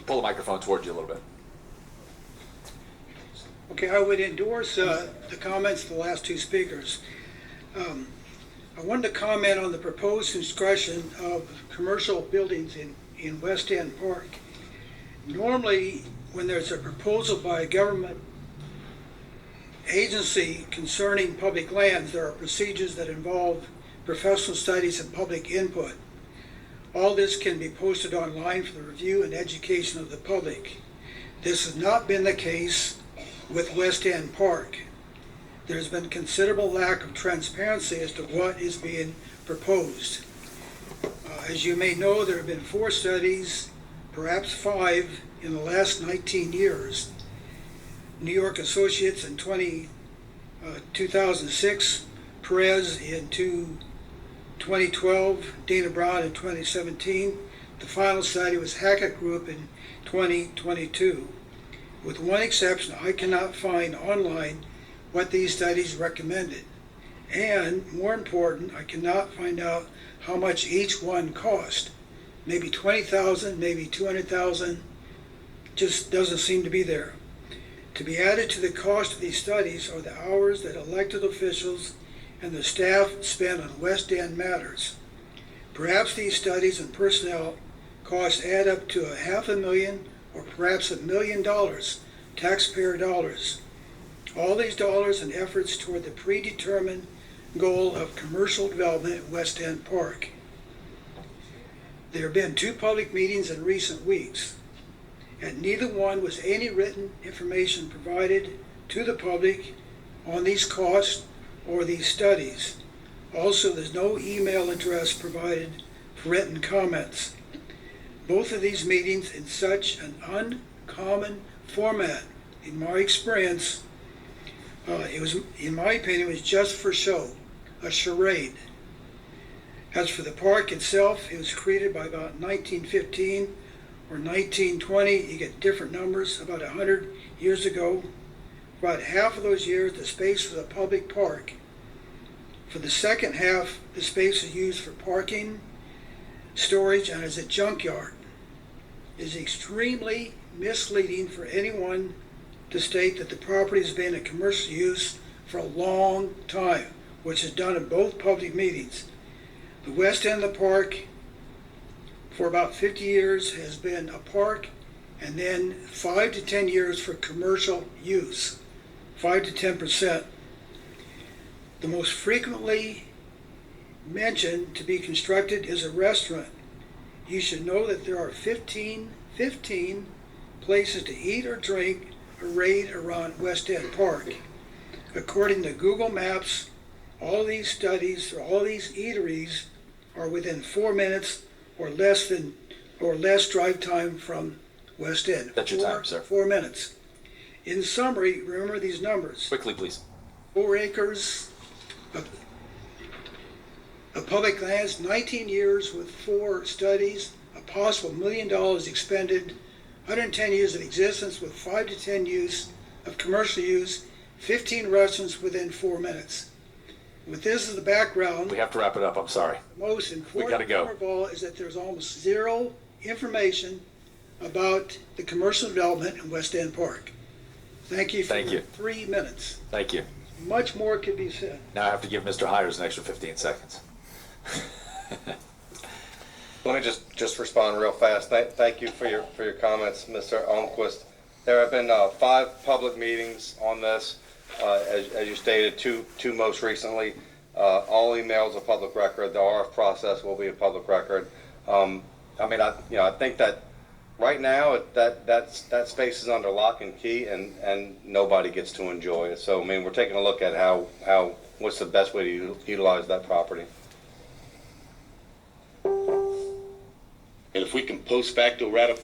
pull the microphone towards you a little bit. Okay, I would endorse the comments of the last two speakers. I wanted to comment on the proposed construction of commercial buildings in West End Park. Normally, when there's a proposal by a government agency concerning public lands, there are procedures that involve professional studies and public input. All this can be posted online for the review and education of the public. This has not been the case with West End Park. There's been considerable lack of transparency as to what is being proposed. As you may know, there have been 4 studies, perhaps 5, in the last 19 years. New York Associates in 2006, Perez in 2012, Dana Brown in 2017. The final study was Hackett Group in 2022. With one exception, I cannot find online what these studies recommended. And more important, I cannot find out how much each one cost. Maybe $20,000, maybe $200,000, just doesn't seem to be there. To be added to the cost of these studies are the hours that elected officials and the staff spend on West End matters. Perhaps these studies and personnel costs add up to $500,000 or perhaps $1 million, taxpayer dollars. All these dollars and efforts toward the predetermined goal of commercial development at West End Park. There have been 2 public meetings in recent weeks. At neither one was any written information provided to the public on these costs or these studies. Also, there's no email address provided for written comments. Both of these meetings in such an uncommon format, in my experience, it was, in my opinion, it was just for show, a charade. As for the park itself, it was created by about 1915 or 1920, you get different numbers, about 100 years ago. About half of those years, the space was a public park. For the second half, the space is used for parking, storage, and as a junkyard. It is extremely misleading for anyone to state that the property has been in commercial use for a long time, which is done in both public meetings. The west end of the park, for about 50 years, has been a park, and then 5 to 10 years for commercial use, 5 to 10%. The most frequently mentioned to be constructed is a restaurant. You should know that there are 15 places to eat or drink arrayed around West End Park. According to Google Maps, all these studies, or all these eateries, are within 4 minutes or less drive time from West End. That's your time, sir. 4 minutes. In summary, remember these numbers. Quickly, please. 4 acres of public lands, 19 years with 4 studies, a possible $1 million expended, 110 years of existence with 5 to 10 years of commercial use, 15 restaurants within 4 minutes. With this as the background, We have to wrap it up. I'm sorry. the most important gotta go. thing of all is that there's almost zero information about the commercial development in West End Park. Thank you for Thank you. 3 minutes. Thank you. Much more could be said. Now I have to give Mr. Hires an extra 15 seconds. Let me just respond real fast. Thank you for your comments, Mr. Almquist. There have been 5 public meetings on this, as you stated, two most recently. All emails are public record. The RF process will be a public record. I think that right now that space is under lock and key, and nobody gets to enjoy it. So we're taking a look at what's the best way to utilize that property. And if we can post facto ratify